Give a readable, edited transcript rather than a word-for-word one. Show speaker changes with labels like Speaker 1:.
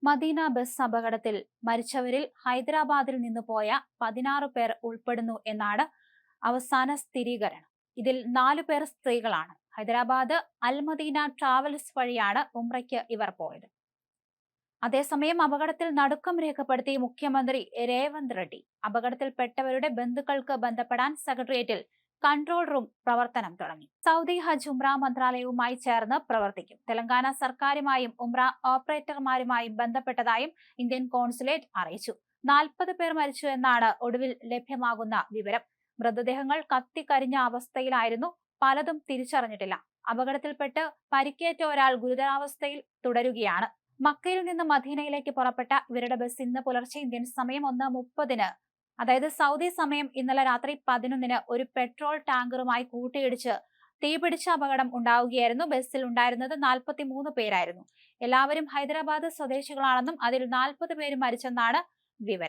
Speaker 1: Medina bus അപകടത്തിൽ മരിച്ചവരിൽ ഹൈദരാബാദിൽ നിന്ന് പോയ 16 പേർ ഉൾപ്പെടുന്നു എന്നാണ് അവസാന സ്ഥിരീകരണം. ഇതിൽ 4 പേർ സ്ത്രീകളാണ്. ഹൈദരാബാദ് അൽമദീന ട്രാവൽസ് വഴിയാണ് ഉംറയ്ക്ക് ഇവർ പോയത്. അതേസമയം അപകടത്തിൽ നടുക്കം രേഖപ്പെടുത്തി മുഖ്യമന്ത്രി രേവന്ത് റെഡ്ഡി. അപകടത്തിൽപ്പെട്ടവരുടെ ബന്ധുക്കൾക്ക് ബന്ധപ്പെടാൻ സെക്രട്ടേറിയറ്റിൽ കൺട്രോൾ റൂം പ്രവർത്തനം തുടങ്ങി. സൗദി ഹജ്ജ് ഉംറ മന്ത്രാലയവുമായി ചേർന്ന് പ്രവർത്തിക്കും. തെലങ്കാന സർക്കാരുമായും ഉംറ ഓപ്പറേറ്റർമാരുമായും ബന്ധപ്പെട്ടതായും ഇന്ത്യൻ കോൺസുലേറ്റ് അറിയിച്ചു. 40 പേർ മരിച്ചു എന്നാണ് ഒടുവിൽ ലഭ്യമാകുന്ന വിവരം. മൃതദേഹങ്ങൾ കത്തിക്കരിഞ്ഞ അവസ്ഥയിലായിരുന്നു. പലതും തിരിച്ചറിഞ്ഞിട്ടില്ല. അപകടത്തിൽപ്പെട്ട് പരിക്കേറ്റ ഒരാൾ ഗുരുതരാവസ്ഥയിൽ തുടരുകയാണ്. മക്കയിൽ നിന്ന് മദീനയിലേക്ക് പുറപ്പെട്ട ഇവരുടെ ബസ് ഇന്ന് പുലർച്ചെ ഇന്ത്യൻ സമയം 1:30 അതായത് സൗദി സമയം ഇന്നലെ രാത്രി 11 ഒരു പെട്രോൾ ടാങ്കറുമായി കൂട്ടിയിടിച്ച് തീപിടിച്ച അപകടം ഉണ്ടാവുകയായിരുന്നു. ബസ്സിൽ ഉണ്ടായിരുന്നത് 43 പേരായിരുന്നു. എല്ലാവരും ഹൈദരാബാദ് സ്വദേശികളാണെന്നും അതിൽ 40 പേര് മരിച്ചെന്നാണ് വിവരം.